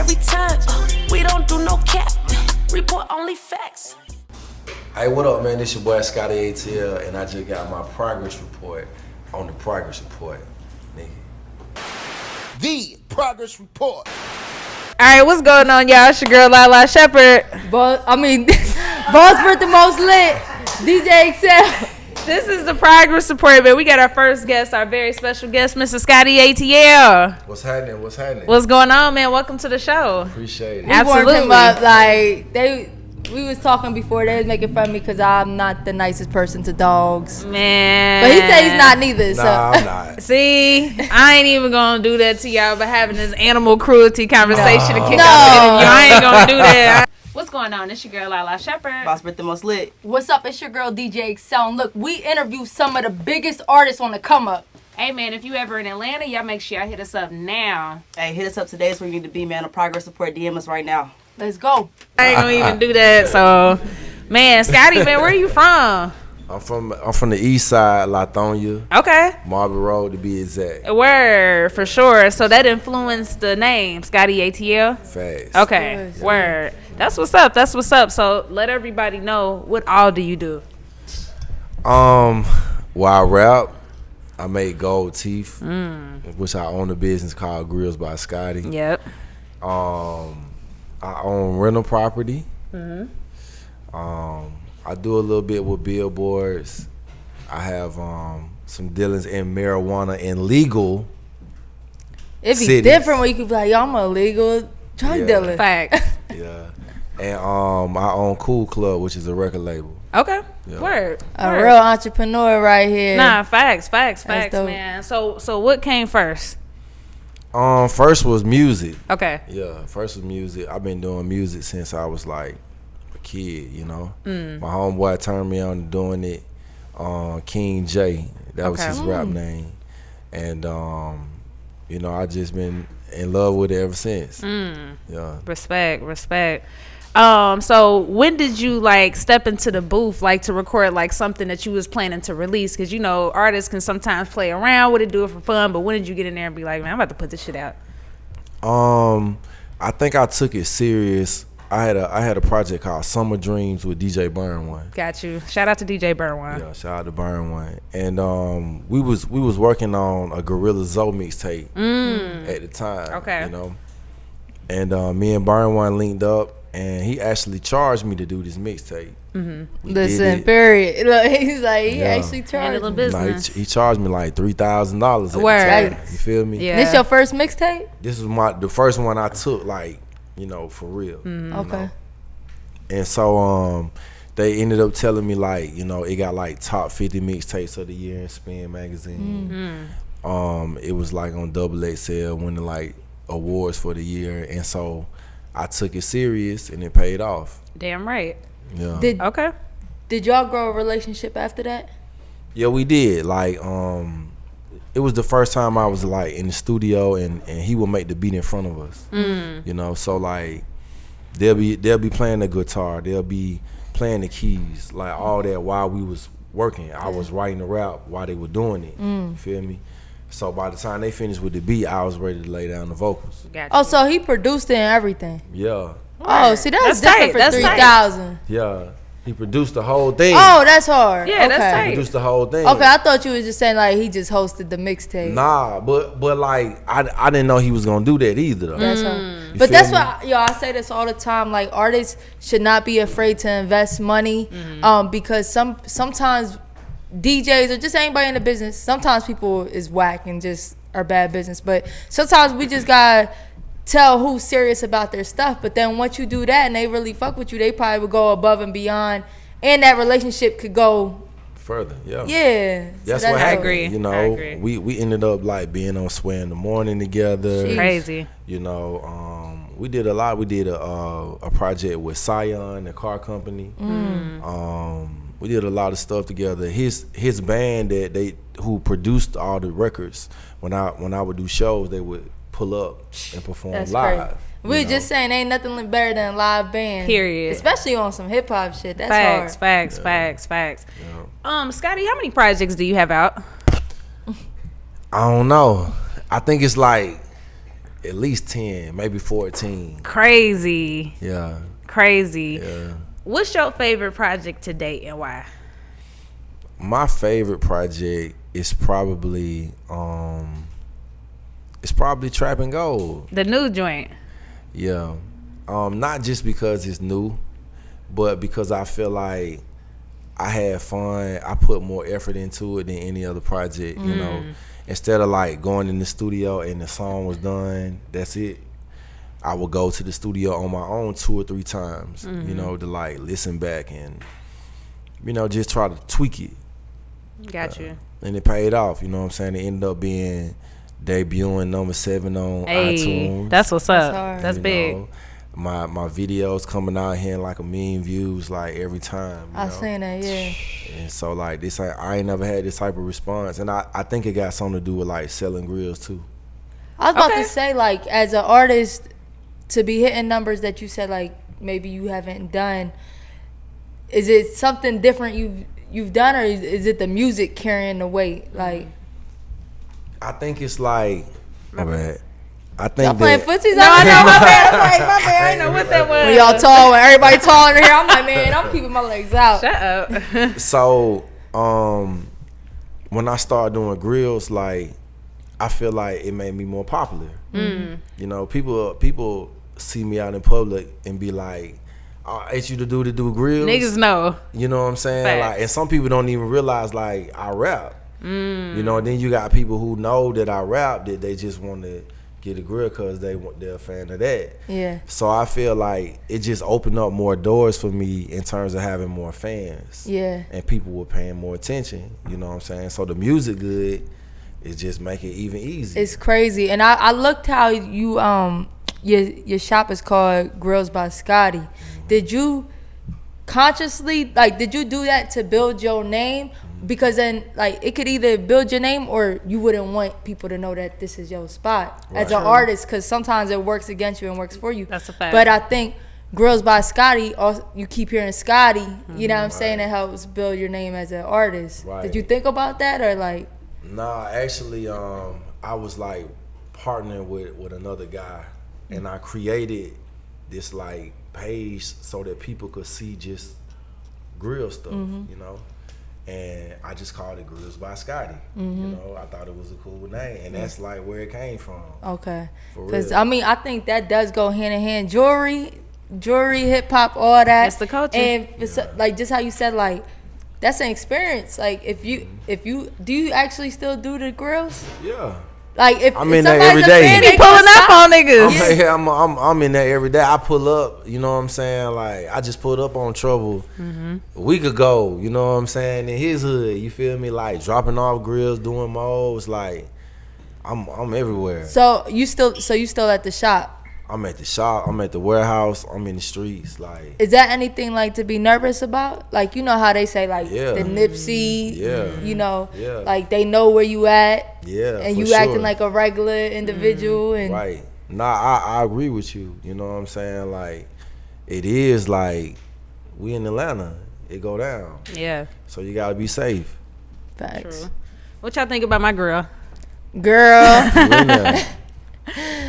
every time. We don't do no cap. Report only facts. Hey, what up, man? This your boy Scotty ATL, and I just got my progress report on the progress report, nigga. The progress report. All right, what's going on, y'all? It's your girl, Lala Shepherd. Boss with the most lit, DJ Excel. This is the progress report, man. We got our first guest, our very special guest, Mr. Scotty ATL. What's happening? What's happening? What's going on, man? Welcome to the show. Appreciate it. Absolutely. We warmed him up, like, we was talking before, they was making fun of me because I'm not the nicest person to dogs. Man. But he said he's not neither, so. Nah, I'm not. See, I ain't even gonna do that to y'all by having this animal cruelty conversation to kick No. off the interview. I ain't gonna do that. What's going on? It's your girl, Lala Shepherd. Boss with the most lit. What's up? It's your girl, DJ Excel. And look, we interview some of the biggest artists on the come up. Hey, man, if you ever in Atlanta, y'all make sure y'all hit us up now. Hey, hit us up today. It's where you need to be, man. A progress report. DM us right now. Let's go. I ain't gonna even do that, so. Man, Scotty, man, where are you from? I'm from the east side, Lithonia. Okay. Marble Road to be exact. Word, for sure. So that influenced the name, Scotty ATL? Fast. Okay, word. That's what's up. That's what's up. So let everybody know, what all do you do? While I rap, I make gold teeth, which I own a business called Grillz by Scotty. Yep. I own rental property. I do a little bit with billboards. I have some dealings in marijuana and legal. It'd be cities. different when you could be like, yo, I'm a legal drug dealer. Facts. Yeah. And I own Cool Club, which is a record label. Okay. Yeah. Word. A Word. real entrepreneur right here. Nah, facts, dope. man. So what came first? First was music. Okay. Yeah, first was music. I've been doing music since I was like a kid, you know. My homeboy turned me on to doing it. King J, that was his rap name. And you know, I just been in love with it ever since. Yeah. Respect. So when did you like step into the booth, like to record like something that you was planning to release? Because you know artists can sometimes play around with it, do it for fun, but when did you get in there and be like, man, I'm about to put this shit out? I think I took it serious. I had a project called Summer Dreams with DJ Burn One. Got you. Shout out to DJ Burn One. Yeah, shout out to Burn One. And we was working on a Gorilla Zoe mixtape at the time. Okay. You know, and me and Burn One linked up, and he actually charged me to do this mixtape. Listen, period. Look, he's like, he actually charged Handle me. business. He charged me like $3,000. Word. You feel me? Yeah. This your first mixtape? This was the first one I took, like, you know, for real. Okay. Know? And so they ended up telling me, like, you know, it got like top 50 mixtapes of the year in Spin magazine. It was like on XXL winning like awards for the year, and so I took it serious and it paid off. Damn right. Yeah. Did y'all grow a relationship after that? Yeah, we did. Like, it was the first time I was like in the studio, and he would make the beat in front of us. You know, so like they'll be playing the guitar, they'll be playing the keys, like all that while we was working. I was writing the rap while they were doing it. You feel me? So by the time they finished with the beat, I was ready to lay down the vocals. Gotcha. Oh, so he produced it and everything. Yeah. Oh, see, that's different for That's tight. 3,000. Yeah. He produced the whole thing. Oh, that's hard. Yeah, that's okay. tight. He produced the whole thing. Okay, I thought you was just saying like he just hosted the mixtape. Nah, but like I didn't know he was gonna do that either though. That's hard. You But feel that's me? why, I say this all the time. Like, artists should not be afraid to invest money, because sometimes DJs or just anybody in the business, sometimes people is whack and just are bad business. But sometimes we just gotta tell who's serious about their stuff. But then once you do that and they really fuck with you, they probably would go above and beyond, and that relationship could go further. Yeah. Yeah. That's so what that's happened. agree. You know, I agree. we ended up like being on Swear in the Morning together. Jeez. Crazy. You know, we did a lot. We did a project with Scion, the car company. We did a lot of stuff together. His band who produced all the records. When I would do shows, they would pull up and perform That's live. crazy. We were just saying ain't nothing better than a live band. Period. Especially on some hip hop shit. That's hard. Facts. Scotty, how many projects do you have out? I don't know. I think it's like at least 10, maybe 14. Crazy. Yeah. Crazy. Yeah. What's your favorite project to date and why? My favorite project is probably Trappin Gold. The new joint. Yeah. Not just because it's new, but because I feel like I had fun. I put more effort into it than any other project, you know. Instead of like going in the studio and the song was done, that's it. I would go to the studio on my own 2 or 3 times, you know, to like listen back and, you know, just try to tweak it. Got you. And it paid off, you know what I'm saying? It ended up being debuting number 7 on iTunes. That's what's up. That's you big. know. My videos coming out here in like 1 million views like every time. I seen that, yeah. And so like this, I ain't never had this type of response, and I think it got something to do with like selling Grillz too. I was about to say, like, as an artist, to be hitting numbers that you said like maybe you haven't done, is it something different you've done, or is it the music carrying the weight? Like, I think it's like my bad. I think y'all playing that footsies? No, I out know, there? my bad. I'm like, my bad. I didn't know what that was. When y'all tall, when everybody tall in here, I'm like, man, I'm keeping my legs out. Shut up. so when I started doing Grillz, like I feel like it made me more popular. You know, people see me out in public and be like, I asked you to do Grillz. Niggas know. You know what I'm saying? Facts. Like, and some people don't even realize like I rap. You know, then you got people who know that I rap, that they just want to get a grill because they're a fan of that. Yeah. So I feel like it just opened up more doors for me in terms of having more fans. Yeah. And people were paying more attention. You know what I'm saying? So the music good is just make it even easier. It's crazy. And I looked how you your shop is called Grillz by Scotty. Did you consciously, like, did you do that to build your name? Because then, like, it could either build your name or you wouldn't want people to know that this is your spot as an artist, because sometimes it works against you and works for you. That's a fact. But I think Grillz by Scotty, also, you keep hearing Scotty, you know what I'm saying? It helps build your name as an artist. Right. Did you think about that, or like? Nah, actually, I was like partnering with another guy, and I created this like page so that people could see just grill stuff, you know. And I just called it Grillz by Scotty. You know, I thought it was a cool name, and that's like where it came from. Okay. For Because real. I mean, I think that does go hand in hand. Jewelry, hip hop, all that. It's the culture. And like just how you said, like, that's an experience. Like, if you do you actually still do the grills? Yeah. Like, if I'm in there every somebody's a day. fan, He they pulling gonna up stop. on niggas. I'm in there every day. I pull up, you know what I'm saying? Like, I just pulled up on Trouble a week ago, you know what I'm saying? In his hood, you feel me? Like, dropping off grills, doing modes, like, I'm everywhere. So you still at the shop? I'm at the shop, I'm at the warehouse, I'm in the streets, like. Is that anything like to be nervous about? Like, you know how they say, like, Yeah. the Nipsey, Yeah. you know, Yeah. like they know where you at, Yeah, and for you sure. acting like a regular individual, and Right. Nah, I agree with you. You know what I'm saying? Like, it is like, we in Atlanta, it go down. Yeah. So you gotta be safe. facts. True. What y'all think about my grill? Girl, You in there.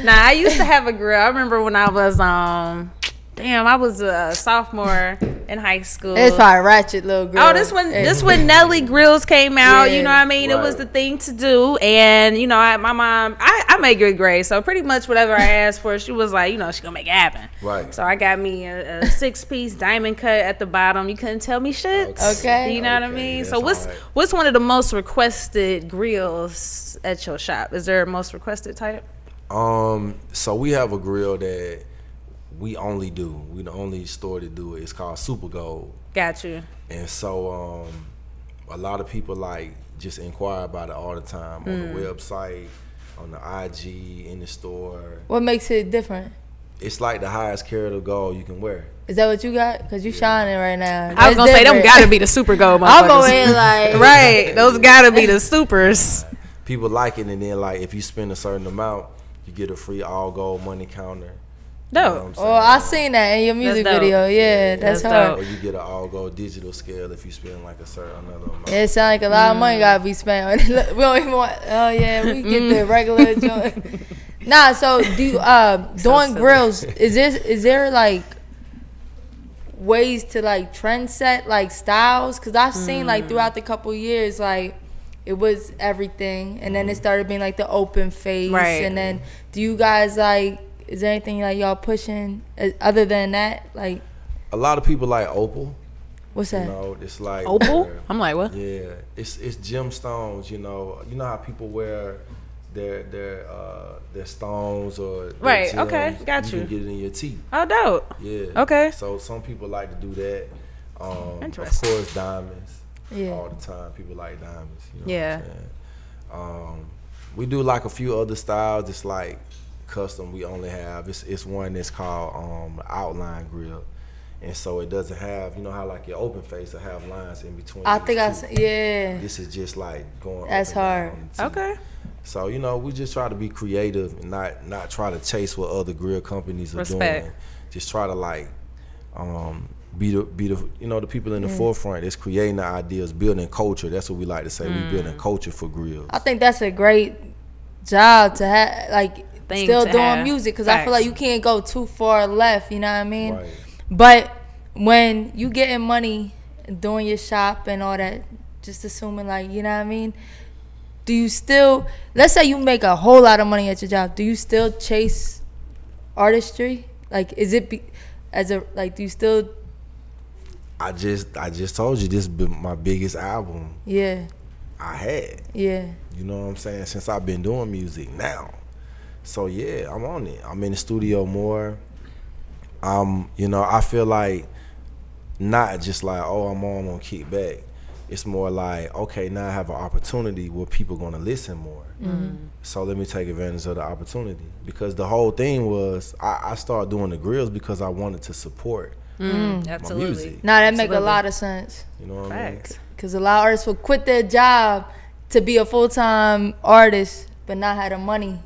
Nah, I used to have a grill. I remember when I was I was a sophomore in high school. it's probably ratchet little girl. Oh, this when Nelly Grills came out. Yeah, You know what I mean? It was right. the thing to do. And, you know, my mom, I made good grades. So pretty much whatever I asked for, she was like, you know, she gonna make it happen. Right. So I got me a 6-piece diamond cut at the bottom. You couldn't tell me shit. Okay. You know what I Okay, mean? that's So all right. what's one of the most requested grills at your shop? Is there a most requested type? So we have a grill that we only do. We the only store to do it. It's called Super Gold. Got you. And so a lot of people like just inquire about it all the time on the website, on the IG, in the store. What makes it different? It's like the highest carat of gold you can wear. Is that what you got? Because you shining right now. I was That's gonna say them different. gotta be the super gold motherfuckers. I'm over here like, Right, those gotta be the supers. People like it, and then like if you spend a certain amount, you get a free all gold money counter. You know what I'm Dope. saying? Oh, I seen that in your music That's dope. video. Yeah, that's That's hard. Or you get an all gold digital scale if you spend like a certain another amount. It sound like a lot of money gotta be spent. We don't even want. Oh yeah, we get the regular joint. Nah, so do you, doing Grillz, is there like ways to like trend set like styles? Because I've seen like throughout the couple years, like it was everything, and then it started being like the open face, and then do you guys like, is there anything like y'all pushing other than that? Like a lot of people like Opal. What's that? You know, it's like Opal? I'm like, what? Yeah, it's gemstones. You know how people wear their stones or their gems. Okay, got you. You can get it in your teeth. Oh, dope. Yeah. Okay. So some people like to do that. Interesting. Of course, diamonds. Yeah. All the time, people like diamonds. You know Yeah. what I'm saying? We do like a few other styles. It's like custom. We only have it's one that's called outline grill. And so it doesn't have, you know how like your open face will have lines in between. I think yeah. This is just like going. That's up and hard. down the teeth. Okay. So you know, we just try to be creative and not try to chase what other grill companies are doing. Just try to like be the you know the people in the forefront that's creating the ideas, building culture. That's what we like to say. We building culture for grills. I think that's a great job to have, like still doing have. music, because I feel like you can't go too far left. You know what I mean? Right. But when you getting money, doing your shop and all that, just assuming like, you know what I mean? Do you still, let's say you make a whole lot of money at your job, do you still chase artistry? Like, is it do you still? I just told you this been my biggest album. Yeah. I had. Yeah. You know what I'm saying? Since I've been doing music now. So yeah, I'm on it. I'm in the studio more. You know, I feel like not just like, oh, I'm gonna kick back. It's more like, okay, now I have an opportunity where people gonna listen more. So let me take advantage of the opportunity. Because the whole thing was, I started doing the grills because I wanted to support my music. Nah, that make a lot of sense. You know what I mean? Because a lot of artists will quit their job to be a full-time artist, but not have the money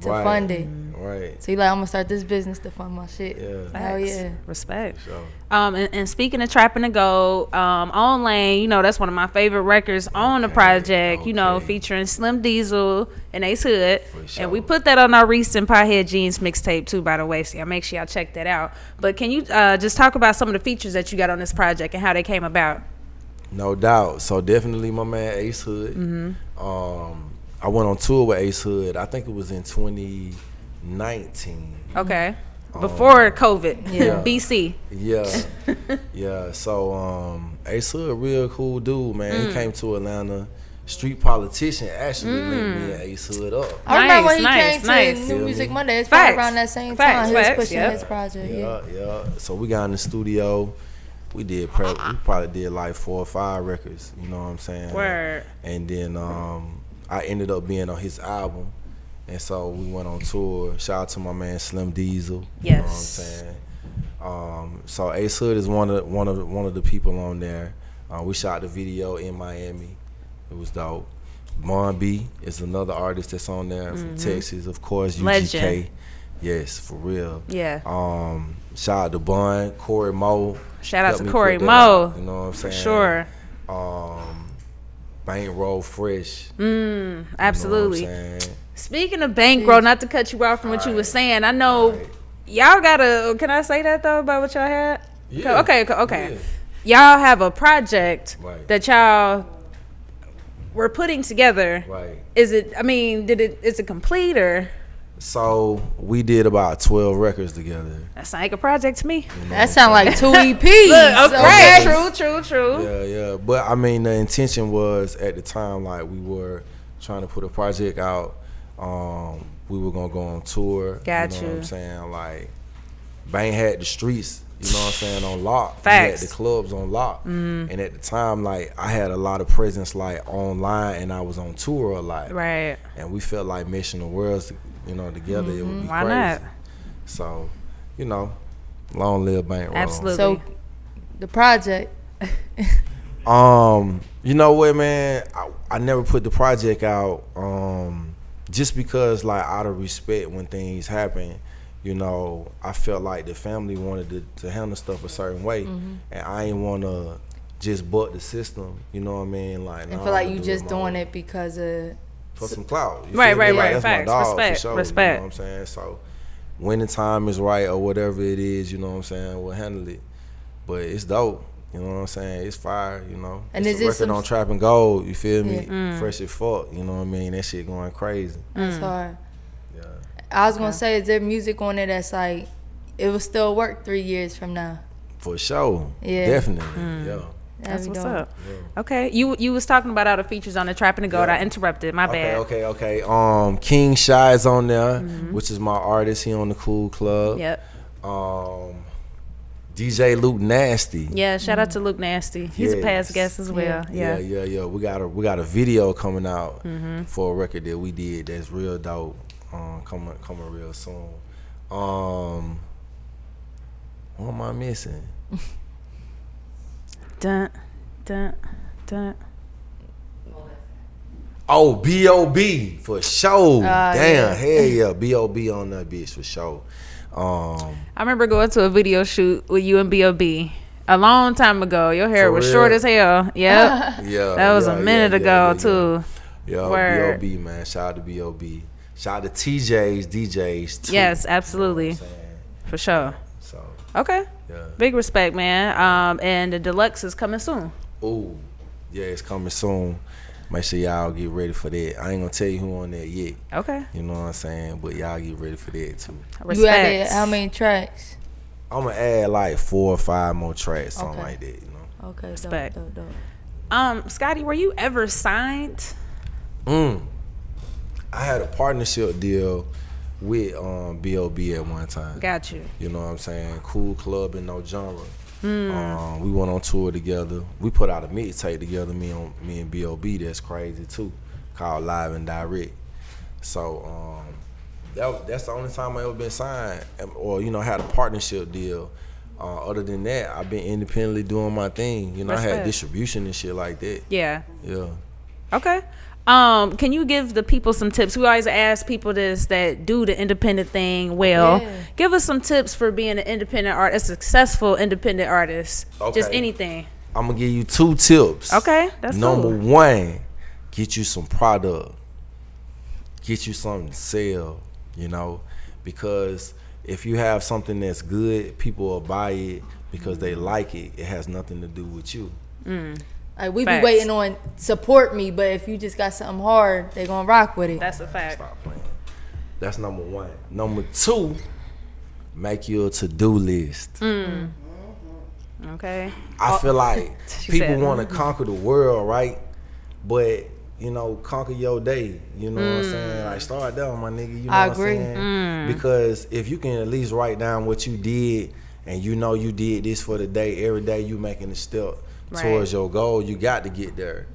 to fund it. Right. So you like, I'm gonna start this business to fund my shit. Yeah. Hell yeah. Respect. Sure. And speaking of Trappin Gold, On Lane, you know, that's one of my favorite records on the project, you know, featuring Slim Diesel and Ace Hood. Sure. And we put that on our recent Pothead Jeans mixtape too, by the way, so y'all make sure y'all check that out. But can you just talk about some of the features that you got on this project and how they came about? No doubt. So definitely my man Ace Hood. I went on tour with Ace Hood. I think it was in 2019. Okay. Before COVID. Yeah. BC. Yeah. Yeah. So Ace Hood, real cool dude, man. He came to Atlanta. Street Politician actually linked me and Ace Hood up. I remember when he came nice. to New Music Monday. It's Facts. probably around that same Facts, time. He was facts, pushing yep. his project. Yeah. So we got in the studio. We probably did like 4 or 5 records. You know what I'm saying? Word. And then I ended up being on his album. And so we went on tour. Shout out to my man Slim Diesel. Yes. You know what I'm saying? So Ace Hood is one of the people on there. We shot the video in Miami. It was dope. B.o.B is another artist that's on there from Texas, of course. UGK. Legend. Yes, for real. Yeah. Shout out to Bun, Corey Moe. Shout out Helped to me Corey put that Moe. out, you know what I'm saying? Sure. Bankroll Fresh. Absolutely. You know what I'm saying? Speaking of Bankroll, not to cut you off from what you were saying, I know y'all got a, can I say that though about what y'all had? Yeah. Okay. Yeah. Y'all have a project Right. that y'all were putting together. Right. Is it, is it complete or? So we did about 12 records together. That sound like a project to me. You know That sound like 2 EPs. Okay. True. Yeah. But I mean, the intention was at the time, like we were trying to put a project out. We were gonna go on tour. Got you know you. what I'm saying? Like, Bang had the streets, you know what I'm saying, on lock. Facts. He had the clubs on lock. And at the time, like, I had a lot of presence, like, online, and I was on tour a lot. Right. And we felt like meshing the worlds, you know, together. It would be Why crazy. not? So, you know, long live Bankroll. Absolutely. So the project. You know what, man? I never put the project out just because, like, out of respect when things happen, you know, I felt like the family wanted to handle stuff a certain way. And I ain't want to just butt the system, you know what I mean? Like, I feel like you just doing it because of for some clout. You Right, feel me? right, Like, right. that's my Facts. dog Respect, for sure. respect. You know what I'm saying? So when the time is right or whatever it is, you know what I'm saying, we'll handle it. But it's dope. You know what I'm saying? It's fire, you know. And it's is a it record some- on Trappin Gold, you feel me? Yeah. Fresh as fuck, you know what I mean? That shit going crazy. That's hard. Yeah. I was gonna say, is there music on it that's like, it will still work 3 years from now? For sure. Yeah. Definitely. Yeah. That's That'd be what's dope. up. Okay, you was talking about all the features on the Trappin Gold. Yeah. I interrupted. My bad. Okay. King Shy is on there, which is my artist. He on the Cool Club. Yep. DJ Luke Nasty. Yeah. Shout out to Luke Nasty. He's a past guest as well. Yeah. Yeah. We got a video coming out for a record that we did that's real dope. Coming real soon. What am I missing? Dun, dun, dun. Oh, B.o.B. for sure. Damn, yeah. hell yeah, B.o.B. on that bitch for sure. I remember going to a video shoot with you and B.o.B. a long time ago. Your hair For was real? short as hell. Yep. Yeah, That was a minute ago too. Yeah, Word. B.o.B. man, shout out to B.o.B. Shout out to TJs, DJs too. Yes, absolutely. You know what I'm saying? For sure. So, Okay. yeah. Big respect, man. And the deluxe is coming soon. Ooh, yeah, it's coming soon. Make sure y'all get ready for that. I ain't gonna tell you who on there yet. Okay. You know what I'm saying? But y'all get ready for that too. Respect. You added how many tracks? I'm gonna add like 4 or 5 more tracks, something Okay. like that, you know. Okay, Respect. dope. Scotty, were you ever signed? I had a partnership deal with B.o.B. at one time. Got you. You know what I'm saying? Cool Club and No Genre. We went on tour together. We put out a mixtape together, me and B.o.B. That's crazy too, called Live and Direct. So that's the only time I ever been signed or had a partnership deal. Other than that, I've been independently doing my thing. I had Respect. distribution and shit like that. Yeah. Yeah. Okay. Can you give the people some tips? We always ask people this that do the independent thing well. Yeah. Give us some tips for being an independent artist, a successful independent artist. Just Okay. anything. I'm gonna give you 2 tips. Okay, that's Number cool. 1, get you some product. Get you something to sell, because if you have something that's good, people will buy it because they like it. It has nothing to do with you. Like we Facts. be waiting on support me, but if you just got something hard, they gonna rock with it. That's a fact. Stop playing. That's number 1. Number 2, make your to-do list. Okay. I feel like She people said, want to conquer the world, right? But conquer your day. You know what I'm saying? Like start there, my nigga. You know I what agree. I'm saying? Because if you can at least write down what you did, and you did this for the day, every day you making a step towards your goal, you got to get there.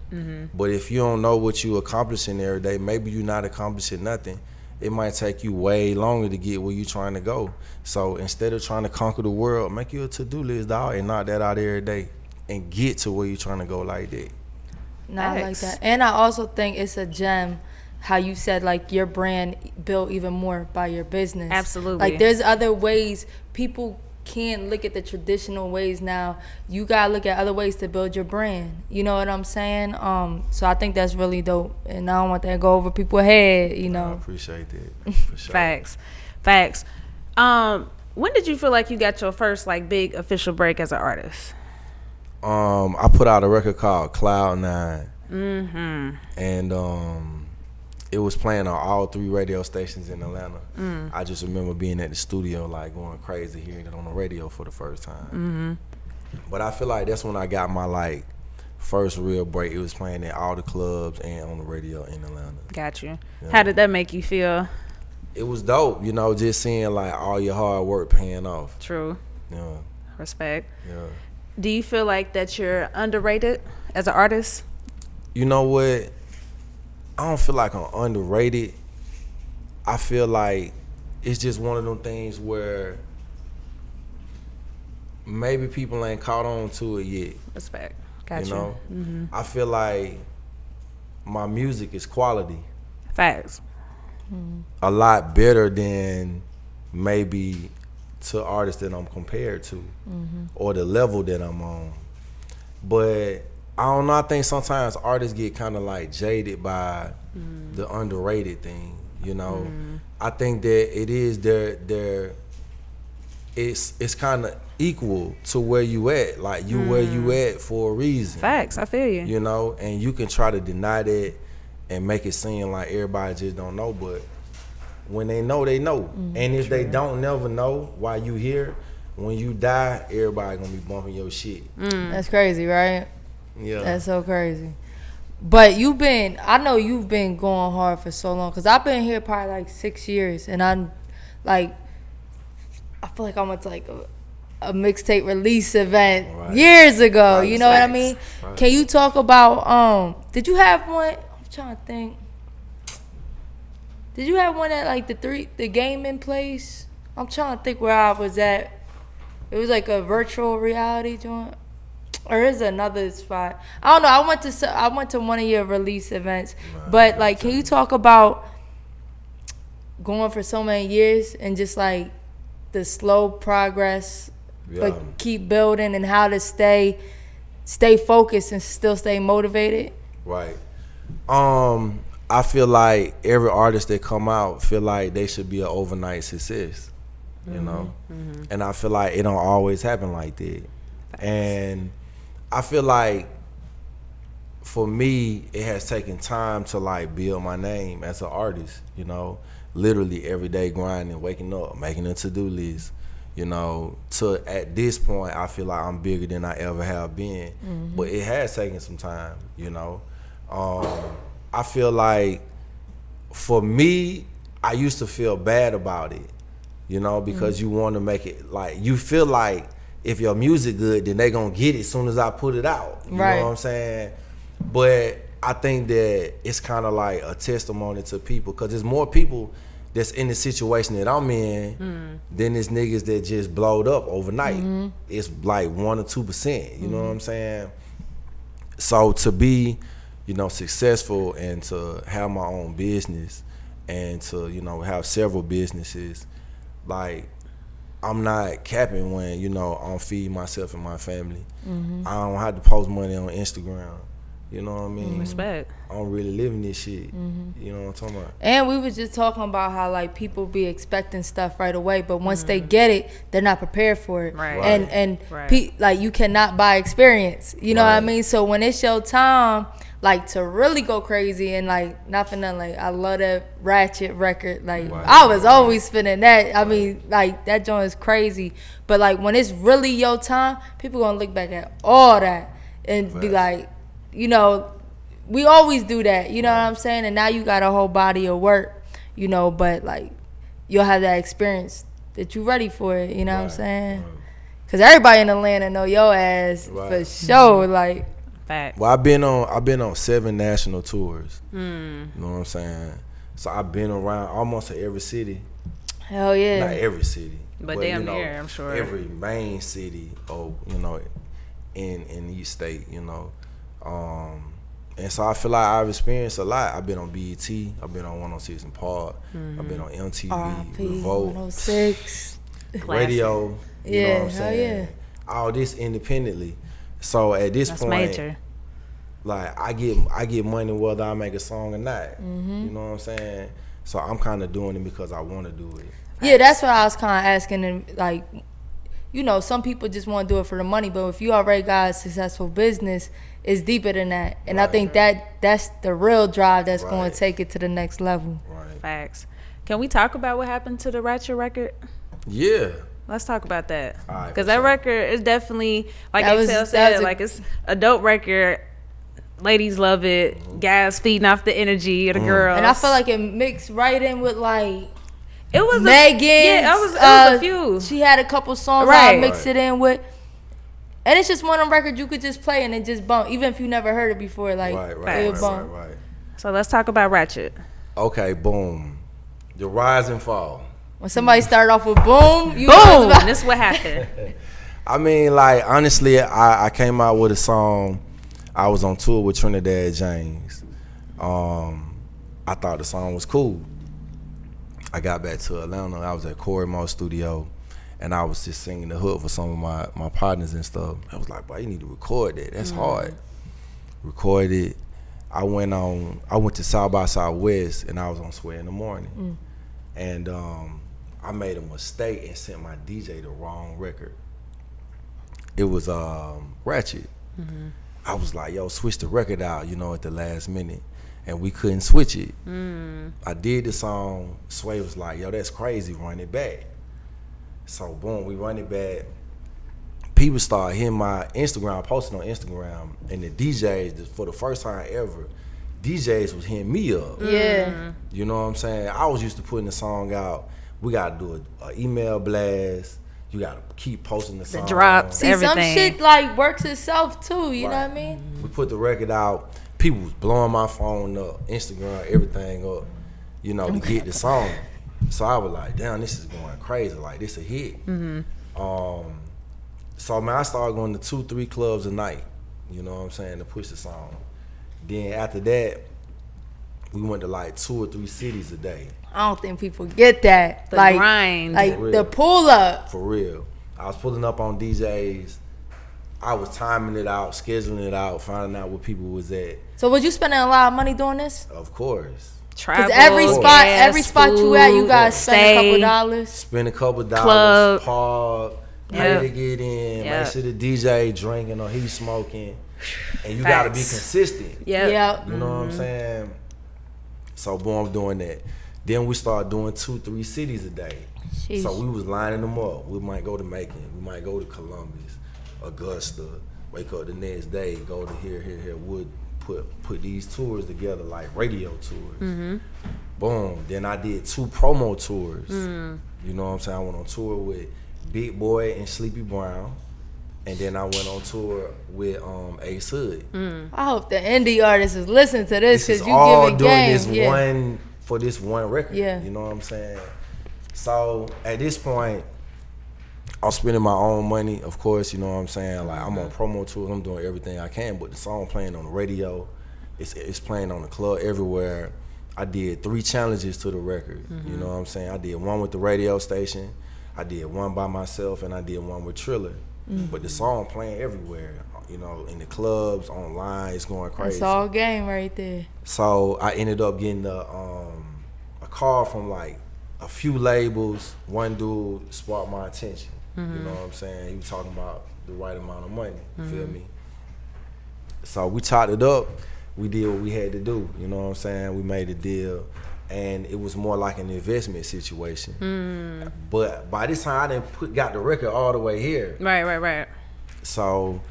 But if you don't know what you accomplishing every day, maybe you're not accomplishing nothing. It might take you way longer to get where you're trying to go. So instead of trying to conquer the world, make you a to-do list, dog, and knock that out every day and get to where you're trying to go like that. Not like Facts. that. And I also think it's a gem how you said like your brand built even more by your business. Absolutely. Like there's other ways people can't look at the traditional ways now. You gotta look at other ways to build your brand. You know what I'm saying? So I think that's really dope. And I don't want that to go over people's head, I know. appreciate that for sure. Facts. When did you feel like you got your first like big official break as an artist? I put out a record called Cloud 9. And it was playing on all 3 radio stations in Atlanta. I just remember being at the studio like going crazy, hearing it on the radio for the first time. But I feel like that's when I got my like first real break. It was playing at all the clubs and on the radio in Atlanta. Got you. Yeah. How did that make you feel? It was dope, just seeing like all your hard work paying off. True. Yeah, Respect. yeah. Do you feel like that you're underrated as an artist? You know what? I don't feel like I'm underrated. I feel like it's just one of them things where maybe people ain't caught on to it yet. Respect. Got you. I feel like my music is quality. Facts. A lot better than maybe to artists that I'm compared to or the level that I'm on. But I don't know, I think sometimes artists get kind of like jaded by the underrated thing. You know, I think that it is it's kind of equal to where you at. Like you where you at for a reason. Facts, I feel you. You know, and you can try to deny that and make it seem like everybody just don't know, but when they know, they know. And if they don't never know why you here, when you die, everybody gonna be bumping your shit. That's crazy, right? Yeah. That's so crazy. But I know you've been going hard for so long, because I've been here probably like 6 years, and I'm like, I feel like I went to like a mixtape release event years ago. Right. You know what I mean? Right. Can you talk about, did you have one? I'm trying to think. Did you have one at like the gaming place? I'm trying to think where I was at. It was like a virtual reality joint. Or is another spot? I don't know. I went to one of your release events, but like, can you talk about going for so many years and just like the slow progress, but keep building, and how to stay focused and still stay motivated? Right. I feel like every artist that come out feel like they should be an overnight success, you know, and I feel like it don't always happen like that, and I feel like for me, it has taken time to like build my name as an artist, you know, literally every day grinding, waking up, making a to-do list, you know, to at this point, I feel like I'm bigger than I ever have been, but it has taken some time, you know. I feel like for me, I used to feel bad about it, you know, because you want to make it like, you feel like if your music good, then they gonna get it as soon as I put it out. You know what I'm saying? But I think that it's kind of like a testimony to people, because there's more people that's in the situation that I'm in than there's niggas that just blowed up overnight. It's like 1 or 2%, you know what I'm saying? So to be, you know, successful and to have my own business and to, you know, have several businesses, like, I'm not capping when, you know, I'm feeding myself and my family. I don't have to post money on Instagram. You know what I mean? Respect. I'm really living this shit. You know what I'm talking about? And we was just talking about how like people be expecting stuff right away, but once they get it, they're not prepared for it. Right. And like, you cannot buy experience. You know what I mean? So when it's your time, like, to really go crazy, and like, not for nothing, like, I love that Rachet record. Like, I was always spinning that. I mean, like, that joint is crazy. But like, when it's really your time, people gonna look back at all that and be like, you know, we always do that. You know what I'm saying? And now you got a whole body of work, you know, but like, you'll have that experience that you ready for it. You know what I'm saying? Because everybody in Atlanta know your ass for sure. Like, well, I've been on 7 national tours. You know what I'm saying? So I've been around almost to every city. Hell yeah. Not every city, but damn you know, near, I'm sure. Every main city, or you know, in each state, you know. And so I feel like I've experienced a lot. I've been on BET. I've been on 106 and Park. I've been on MTV, Revolt, 106, radio. You know what I'm hell saying? All this independently. So at this point, major. Like, I get money whether I make a song or not. You know what I'm saying? So I'm kind of doing it because I want to do it. Yeah, that's what I was kind of asking. And like, you know, some people just want to do it for the money, but if you already got a successful business, it's deeper than that. And I think that's the real drive that's going to take it to the next level. Facts. Can we talk about what happened to the Rachet record? Yeah. Let's talk about that. Right, because that record is definitely, like That ATL was said, like, it's a dope record. Ladies love it. Guys feeding off the energy of the girls. And I feel like it mixed right in with like it was Megan. Yeah, it was a few. She had a couple songs I mixed it in with. And it's just one of them records you could just play and it just bump, even if you never heard it before. Like, it would bump. So let's talk about Rachet. Okay, boom. The rise and fall. When somebody started off with boom, you boom, this is what happened. I mean, like, honestly, I came out with a song. I was on tour with Trinidad James. I thought the song was cool. I got back to Atlanta. I was at Corey Moore Studio, and I was just singing the hook for some of my partners and stuff. I was like, boy, you need to record that. That's hard. Recorded, I went to South by Southwest, and I was on Swear in the Morning. And I made a mistake and sent my DJ the wrong record. It was Rachet. I was like, yo, switch the record out, at the last minute. And we couldn't switch it. I did the song. Sway was like, yo, that's crazy, run it back. So boom, we run it back. People started hitting my Instagram, posting on Instagram, and the DJs, for the first time ever, DJs was hitting me up. Yeah. You know what I'm saying? I was used to putting the song out. We gotta do an email blast. You gotta keep posting the song. The drops, See, everything. some shit like works itself too. You know what I mean? We put the record out. People was blowing my phone up, Instagram, everything up, to get the song. So I was like, damn, this is going crazy. Like, this a hit. So, man, I started going to 2-3 clubs a night, you know what I'm saying, to push the song. Then after that, we went to like 2 or 3 cities a day. I don't think people get that. The grind. Like the pull up. For real. I was pulling up on DJs. I was timing it out, scheduling it out, finding out where people was at. So was you spending a lot of money doing this? Of course. Travel, Because every spot you at, you gotta spend a couple stay. dollars. Spend a couple dollars, Club. park, pay to get in, make sure the DJ drinking or he's smoking. And you gotta be consistent. Yeah. You know what I'm saying? So boom, I'm doing that. Then we started doing 2-3 cities a day. Sheesh. So we was lining them up. We might go to Macon, we might go to Columbus, Augusta, wake up the next day, go to here. Would put these tours together like radio tours. Boom. Then I did 2 promo tours. You know what I'm saying? I went on tour with Big Boy and Sleepy Brown. And then I went on tour with Ace Hood. I hope the indie artists is listening to this This because is you all give it doing game. this one for this one record. Yeah. You know what I'm saying? So at this point, I'm spending my own money, of course, you know what I'm saying? Like, I'm on promo tours, I'm doing everything I can, but the song playing on the radio, it's playing on the club everywhere. I did 3 challenges to the record, you know what I'm saying? I did one with the radio station, I did one by myself, and I did one with Triller. But the song playing everywhere, in the clubs, online, it's going crazy. It's all game right there. So I ended up getting a call from like a few labels. One dude sparked my attention. You know what I'm saying? He was talking about the right amount of money. You feel me? So we chopped it up. We did what we had to do. You know what I'm saying? We made a deal. And it was more like an investment situation. But by this time, I didn't got the record all the way here. Right. So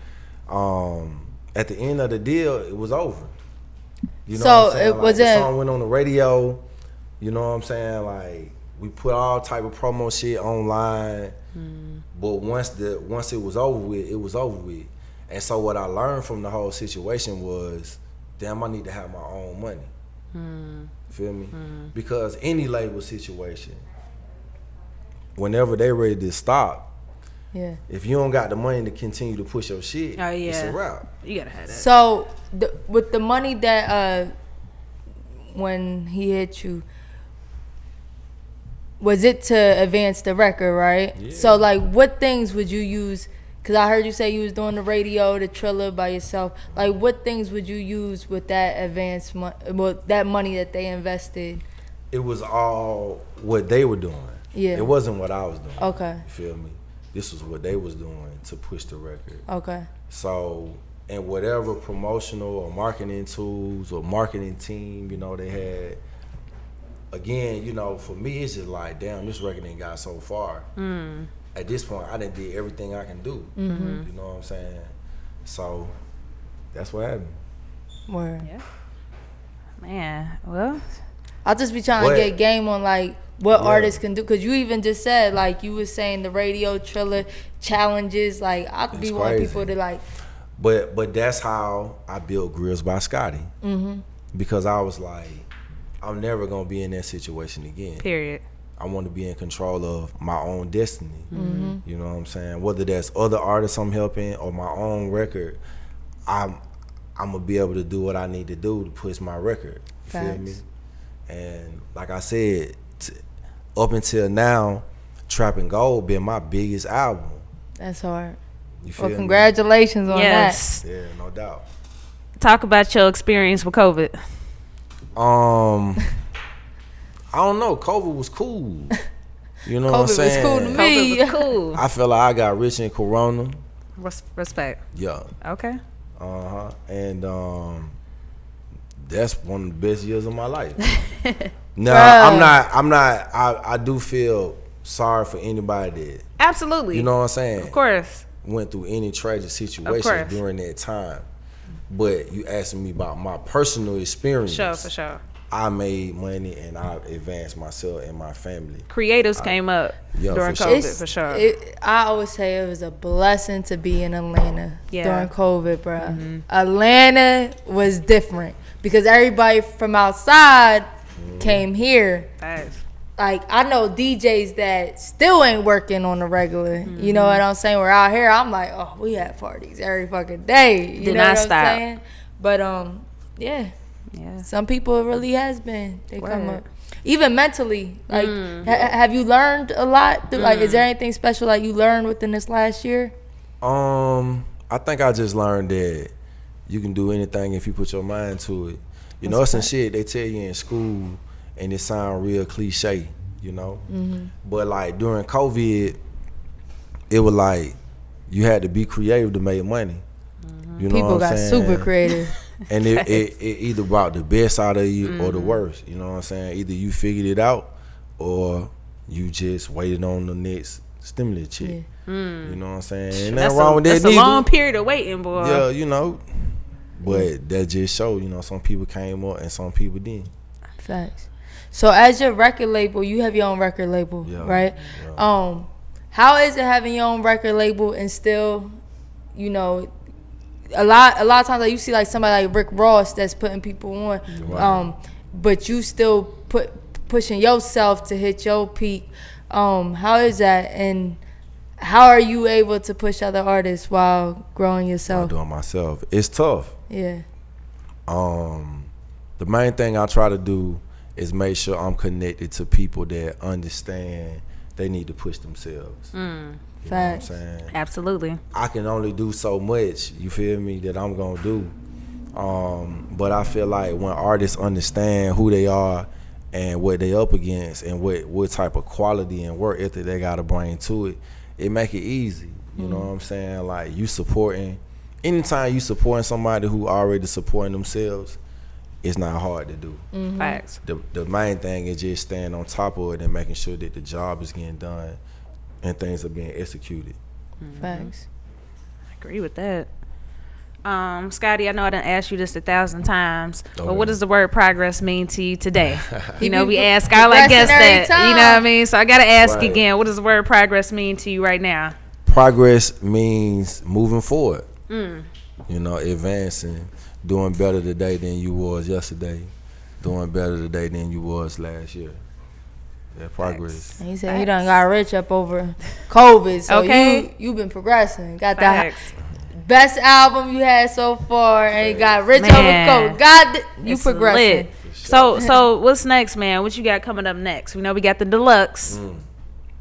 at the end of the deal, it was over. You know So what I'm saying? it Like, was the in- song went on the radio. You know what I'm saying? Like, we put all type of promo shit online. But once it was over with, it was over with. And so what I learned from the whole situation was, damn, I need to have my own money. Feel me? Because any label situation, whenever they ready to stop, if you don't got the money to continue to push your shit, it's a wrap. You gotta have that. So with the money that when he hit you, was it to advance the record, right? Yeah. So like, what things would you use? Because I heard you say you was doing the radio, the Triller by yourself. Like, what things would you use with that that money that they invested? It was all what they were doing. Yeah. It wasn't what I was doing. Okay. You feel me? This was what they was doing to push the record. Okay. So, and whatever promotional or marketing tools or marketing team, they had, again, for me, it's just like, damn, this record ain't got so far. At this point, I done did everything I can do. You know what I'm saying? So, that's what happened. Word. Yeah. Man, well, I'll just be trying to get game on like what artists can do, because you even just said, like, you was saying the radio Triller challenges. Like, I'd be wanting people to like. But that's how I built Grillz by Scotty. Because I was like, I'm never gonna be in that situation again. period. I want to be in control of my own destiny. You know what I'm saying? Whether that's other artists I'm helping or my own record, I'm gonna be able to do what I need to do to push my record. You feel me? And like I said, up until now, Trappin Gold been my biggest album. That's hard. You feel Well, congratulations on Yes. me? Yeah, no doubt. Talk about your experience with COVID. I don't know. COVID was cool. You know what I'm COVID was saying? cool to me. COVID was cool. I feel like I got rich in Corona. Respect. Yeah. Okay. And that's one of the best years of my life. No, Bruh. I'm not. I do feel sorry for anybody that, Absolutely. you know what I'm saying, Of course. went through any tragic Of situation course. during that time. But you asking me about my personal experience. For sure. I made money and I advanced myself and my family. Creatives came up Yeah, during for COVID, sure. for sure. I always say it was a blessing to be in Atlanta Yeah. during COVID, bro. Atlanta was different because everybody from outside came here. Facts. Like, I know DJs that still ain't working on the regular. You know what I'm saying? We're out here. I'm like, oh, we had parties every fucking day. You Did know not what stop. I'm saying? But yeah. Yeah. Some people it really has been. They come Word. up. Even mentally. Like, have you learned a lot? Like, is there anything special like you learned within this last year? I think I just learned that you can do anything if you put your mind to it. You know, some shit they tell you in school and it sound real cliche, you know? But like during COVID, it was like you had to be creative to make money. You know People what I'm got saying? super creative. And it either brought the best out of you or the worst. You know what I'm saying? Either you figured it out or you just waited on the next stimulus check. You know what I'm saying? Ain't nothing wrong with that That's a neither. long period of waiting, boy. Yeah, you know. But that just showed, you know, some people came up and some people didn't. Facts. So as your record label, you have your own record label, Yeah, right? yeah. How is it having your own record label and still, you know, a lot of times like you see like somebody like Rick Ross that's putting people on, Right. but you still pushing yourself to hit your peak. How is that, and how are you able to push other artists while growing I'm yourself? doing myself. It's tough. Yeah. The main thing I try to do is make sure I'm connected to people that understand they need to push themselves. You know what I'm Facts. saying? Absolutely. I can only do so much, you feel me, that I'm gonna do. But I feel like when artists understand who they are and what they up against and what type of quality and work ethic they gotta bring to it, it make it easy. You know what I'm saying? Like anytime you supporting somebody who already supporting themselves, it's not hard to do. Facts. The main thing is just staying on top of it and making sure that the job is getting done and things are being executed. Facts. I agree with that. Scotty, I know I done asked you this 1,000 times, but what does the word progress mean to you today? You know, we ask all our guests that. You know what I mean? So I gotta ask Right. again, what does the word progress mean to you right now? Progress means moving forward. You know, advancing, doing better today than you was yesterday, doing better today than you was last year. That progress. And he said you done got rich up over COVID, so you been progressing. Got that Facts. best album you had so far, and you got rich Man. over COVID. God, you It's progressing. lit. So what's next, man? What you got coming up next? We know we got the deluxe.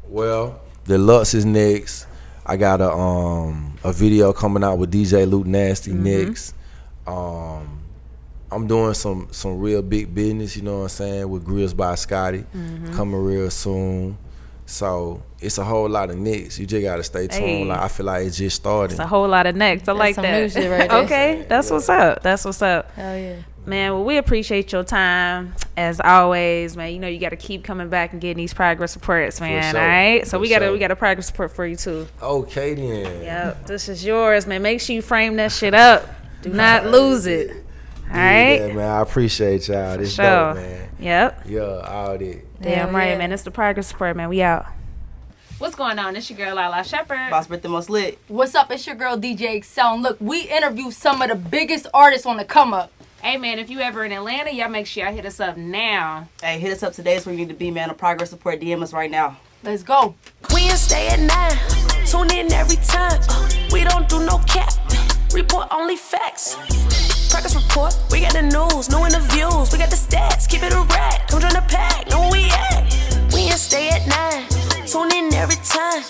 Well, Deluxe is next. I got a video coming out with DJ Luke Nasty next. I'm doing some real big business, you know what I'm saying, with Grillz by Scotty coming real soon. So it's a whole lot of next. You just gotta stay tuned. Hey. Like, I feel like it's just starting. It's a whole lot of next. I like some that. new shit right there. Okay, that's what's up. That's what's up. Hell yeah. Man, well, we appreciate your time as always, man. You know you got to keep coming back and getting these progress reports, man. sure. All right, so For we got sure. a progress report for you too. Okay then. Yep, this is yours, man. Make sure you frame that shit up. Do not lose it. All right. Yeah, man. I appreciate y'all. This Sure. dope, man. Yep. Yeah, all that. Damn Hell right, yeah. man. It's the progress report, man. We out. What's going on? It's your girl Lala Shepherd. Boss Brit the most lit. What's up? It's your girl DJ Excel. And look, we interview some of the biggest artists on the come up. Hey, man, if you ever in Atlanta, y'all make sure y'all hit us up now. Hey, hit us up today. It's where you need to be, man. A progress report. DM us right now. Let's go. Wednesday at 9. Tune in every time. We don't do no cap. Report only facts. Progress report. We got the news, new interviews. We got the stats. Keep it a rack. Come join the pack. Know where we at. Wednesday at 9. Tune in every time.